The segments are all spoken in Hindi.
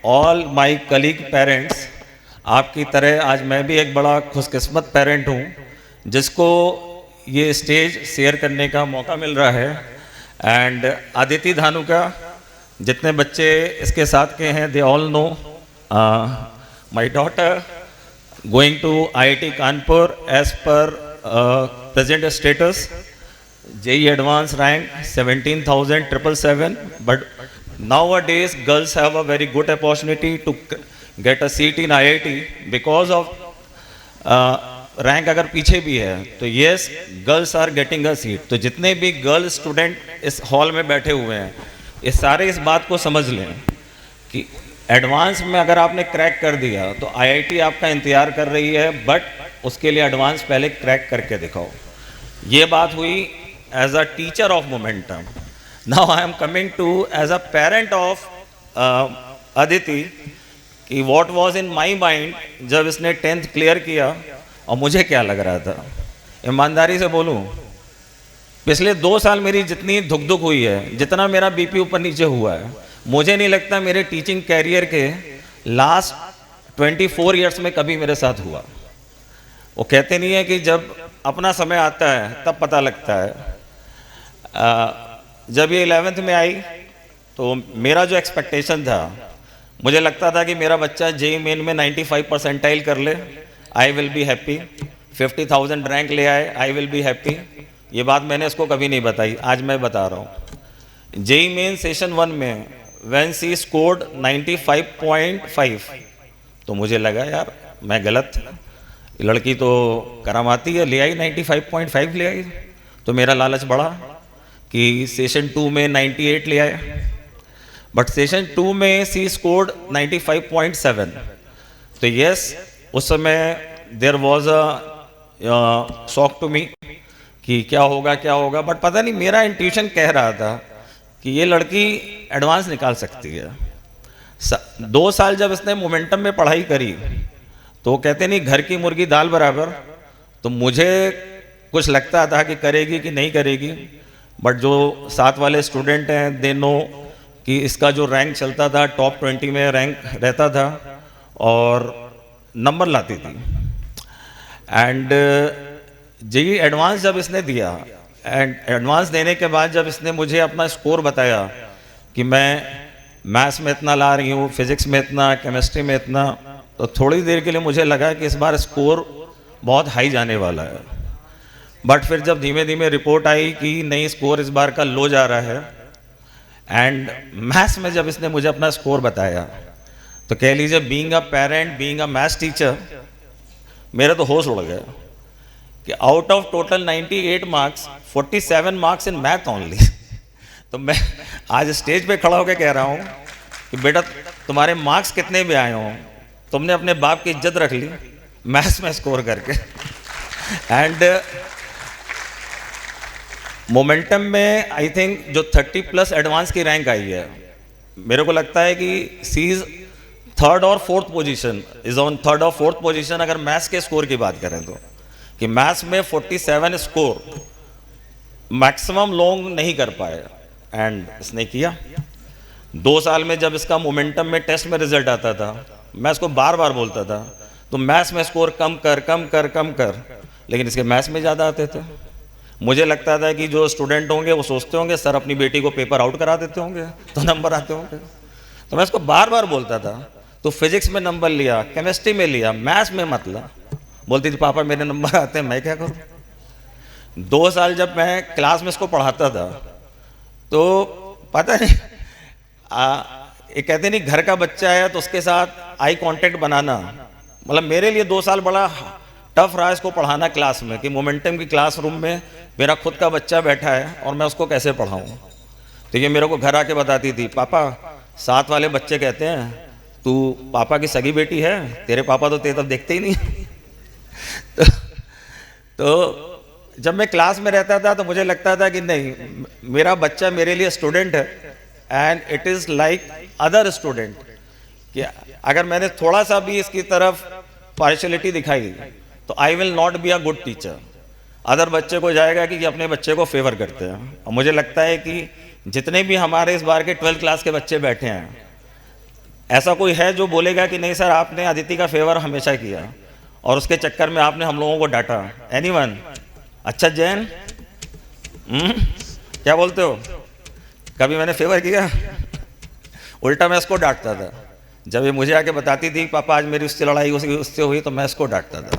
ऑल माई कलीग पेरेंट्स, आपकी तरह आज मैं भी एक बड़ा खुशकिस्मत पेरेंट हूँ जिसको ये स्टेज शेयर करने का मौका मिल रहा है। एंड अदिति धानुका, जितने बच्चे इसके साथ के हैं, they all know my daughter going to IIT Kanpur as per present status, JEE advanced rank 17,777, but nowadays girls have a very good opportunity to get a seat in IIT because of rank अगर पीछे भी है तो yes, girls are getting a seat. तो जितने भी गर्ल स्टूडेंट इस हॉल में बैठे हुए हैं, ये सारे इस बात को समझ लें कि एडवांस में अगर आपने क्रैक कर दिया तो IIT आपका इंतज़ार कर रही है, बट उसके लिए एडवांस पहले क्रैक करके दिखाओ। ये बात हुई as a teacher of momentum. Now I am coming to as a parent of Aditi कि what was in my mind जब इसने 10th क्लियर किया और मुझे क्या लग रहा था। ईमानदारी से बोलूं, पिछले 2 साल मेरी जितनी धुक धुक हुई है, जितना मेरा BP ऊपर नीचे हुआ है, मुझे नहीं लगता मेरे टीचिंग कैरियर के लास्ट 24 ईयर्स में कभी मेरे साथ हुआ। वो कहते नहीं है कि जब अपना समय आता है तब पता लगता है। जब ये 11th में आई तो मेरा जो एक्सपेक्टेशन था, मुझे लगता था कि मेरा बच्चा JEE मेन में 95 परसेंटाइल कर ले, I will be happy. 50,000 rank ले आए, आई विल बी हैप्पी। ये बात मैंने इसको कभी नहीं बताई, आज मैं बता रहा हूँ। JEE मेन सेशन 1 में व्हेन सी स्कोर्ड 95.5, तो मुझे लगा यार मैं गलत था, लड़की तो करामाती है, ले आई 95.5 ले आई। तो मेरा लालच बढ़ा कि सेशन 2 में 98 ले आए, बट सेशन 2 में सी स्कोर्ड 95.7। तो यस, उस समय there was a shock to me कि क्या होगा, बट पता नहीं मेरा इंट्यूशन कह रहा था कि ये लड़की एडवांस निकाल सकती है। 2 साल जब इसने मोमेंटम में पढ़ाई करी तो कहते नहीं घर की मुर्गी दाल बराबर, तो मुझे कुछ लगता था कि करेगी कि नहीं करेगी, बट जो साथ वाले स्टूडेंट हैं दे नो कि इसका जो रैंक चलता था टॉप 20 में रैंक रहता था और नंबर लाती थी। एंड JEE एडवांस जब इसने दिया, एंड एडवांस देने के बाद जब इसने मुझे अपना स्कोर बताया कि मैं मैथ्स में इतना ला रही हूँ, फिजिक्स में इतना, केमिस्ट्री में इतना, तो थोड़ी देर के लिए मुझे लगा कि इस बार स्कोर बहुत हाई जाने वाला है। बट फिर जब धीमे धीमे रिपोर्ट आई कि नहीं, स्कोर इस बार का लो जा रहा है, एंड मैथ्स में जब इसने मुझे अपना स्कोर बताया तो कह लीजिए being a parent, being a maths teacher, मेरा तो होश उड़ गया कि out of total 98 marks 47 marks in math only. तो मैं आज स्टेज पे खड़ा होकर कह रहा हूँ कि बेटा तुम्हारे मार्क्स कितने भी आए हों, तुमने अपने बाप की इज्जत रख ली मैथ्स में स्कोर करके। एंड मोमेंटम में आई थिंक जो 30+ एडवांस की रैंक आई है, मेरे को लगता है कि सी इज 3rd और 4th position, is on 3rd और 4th पोजीशन अगर मैथ्स के स्कोर की बात करें तो, कि मैथ्स में 47 स्कोर मैक्सिमम लोग नहीं कर पाए, एंड इसने किया। 2 साल में जब इसका मोमेंटम में टेस्ट में रिजल्ट आता था, मैं इसको बार बार बोलता था तो मैथ्स में स्कोर कम कर, लेकिन इसके मैथ्स में ज़्यादा आते थे। मुझे लगता था कि जो स्टूडेंट होंगे वो सोचते होंगे सर अपनी बेटी को पेपर आउट करा देते होंगे तो नंबर आते होंगे, तो मैं इसको बार बार बोलता था तो फिजिक्स में नंबर लिया, केमिस्ट्री में लिया, मैथ्स में मत ला। बोलती थी पापा मेरे नंबर आते हैं, मैं क्या करूं। 2 साल जब मैं क्लास में इसको पढ़ाता था तो पता नहीं, ये कहते नहीं घर का बच्चा है तो उसके साथ आई कांटेक्ट बनाना, मतलब मेरे लिए 2 साल बड़ा टफ रहा इसको पढ़ाना क्लास में, कि मोमेंटम की क्लासरूम में मेरा खुद का बच्चा बैठा है और मैं उसको कैसे पढ़ाऊँ। तो ये मेरे को घर आके बताती थी, पापा साथ वाले बच्चे कहते हैं तू पापा की सगी बेटी है, तेरे पापा तो तेरे तरफ देखते ही नहीं। तो जब मैं क्लास में रहता था तो मुझे लगता था कि नहीं, मेरा बच्चा मेरे लिए स्टूडेंट है and it is like other student, कि अगर मैंने थोड़ा सा भी इसकी तरफ पार्शियलिटी दिखाई तो I will not be a good teacher. Other बच्चे को जाएगा कि ये अपने बच्चे को फेवर करते हैं, और मुझे लगता है कि जितने भी हमारे इस बार के 12th क्लास के बच्चे बैठे हैं, ऐसा कोई है जो बोलेगा कि नहीं सर आपने अदिति का फेवर हमेशा किया और उसके चक्कर में आपने हम लोगों को डांटा? एनीवन? अच्छा जैन, क्या बोलते हो? कभी मैंने फेवर किया? उल्टा मैं इसको डांटता था। जब ये मुझे आके बताती थी पापा आज मेरी उससे लड़ाई उससे हुई, तो मैं इसको डांटता था।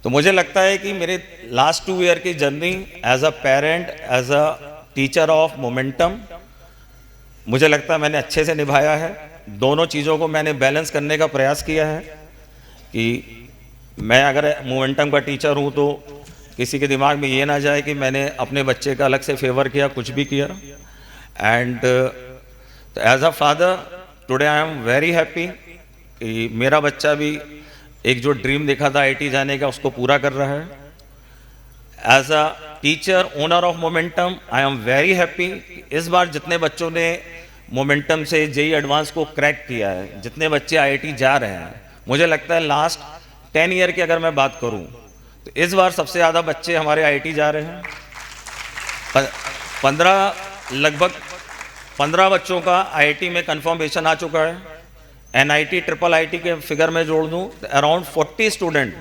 तो मुझे लगता है कि मेरे लास्ट 2 ईयर की journey as a parent, as a teacher of Momentum, मुझे लगता है मैंने अच्छे से निभाया है। दोनों चीज़ों को मैंने बैलेंस करने का प्रयास किया है कि मैं अगर मोमेंटम का टीचर हूँ तो किसी के दिमाग में ये ना जाए कि मैंने अपने बच्चे का अलग से फेवर किया, कुछ भी किया। And as a father today I am very happy कि मेरा बच्चा भी एक जो ड्रीम देखा था आईआईटी जाने का उसको पूरा कर रहा है। As a teacher owner of Momentum I am very happy. इस बार जितने बच्चों ने मोमेंटम से जेई एडवांस को क्रैक किया है, जितने बच्चे आईआईटी जा रहे हैं, मुझे लगता है लास्ट 10 ईयर की अगर मैं बात करूं तो इस बार सबसे ज़्यादा बच्चे हमारे आईआईटी जा रहे हैं। 15 लगभग 15 बच्चों का आईआईटी में कंफर्मेशन आ चुका है। एनआईटी ट्रिपल आईटी के फिगर में जोड़ दूं तो अराउंड 40 स्टूडेंट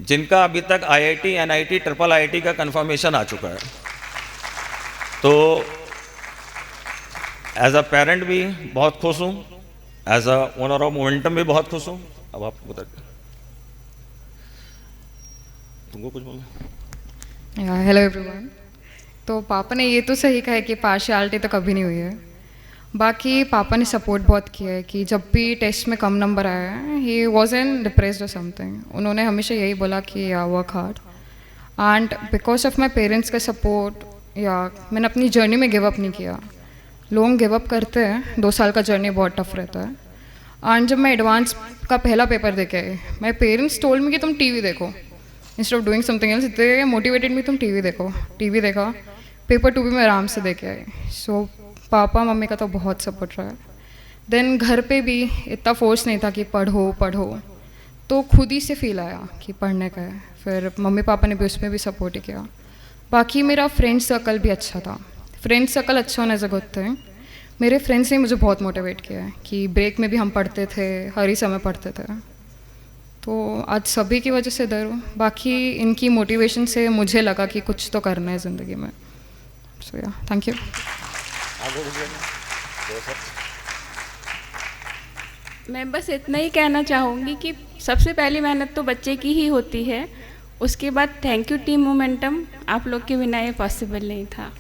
जिनका अभी तक आईआईटी एनआईटी ट्रिपल आईटी का कंफर्मेशन आ चुका है। तो एज अ पेरेंट भी बहुत खुश हूँ, as a owner of Momentum भी बहुत खुश हूँ। अब आप बता, तुमको कुछ बोलना? Hello everyone. तो पापा ने ये तो सही कहा है कि पार्शियलिटी तो कभी नहीं हुई है। बाकी पापा ने सपोर्ट बहुत किया है कि जब भी टेस्ट में कम नंबर आया है, ही वॉज इन डिप्रेस्ड और समथिंग, उन्होंने हमेशा यही बोला कि या work hard. And because of my parents का सपोर्ट या मैंने अपनी जर्नी में गिव अप नहीं किया। लोग गिव अप करते हैं, 2 साल का जर्नी बहुत टफ रहता है। एंड जब मैं एडवांस का पहला पेपर दे के आई, माई पेरेंट्स टोल्ड मी कि तुम टीवी देखो instead of doing something else. इतने मोटिवेटेड मी, तुम टीवी देखो। टीवी देखा, पेपर 2 भी मैं आराम से दे के आई। सो पापा मम्मी का तो बहुत सपोर्ट रहा है। देन घर पे भी इतना फोर्स नहीं था कि पढ़ो पढ़ो, तो खुद ही से फील आया कि पढ़ने का है। फिर मम्मी पापा ने भी उसमें भी सपोर्ट ही किया। बाकी मेरा फ्रेंड सर्कल भी अच्छा था। फ्रेंड सर्कल अच्छा होना इज़ अ गुड थिंग। मेरे फ्रेंड्स ने मुझे बहुत मोटिवेट किया है कि ब्रेक में भी हम पढ़ते थे, हर ही समय पढ़ते थे। तो आज सभी की वजह से इधर हूँ। बाकी इनकी मोटिवेशन से मुझे लगा कि कुछ तो करना है ज़िंदगी में। सो या थैंक यू। मैं बस इतना ही कहना चाहूँगी कि सबसे पहली मेहनत तो बच्चे की ही होती है, उसके बाद थैंक यू टीम मोमेंटम, आप लोग के बिना ये पॉसिबल नहीं था।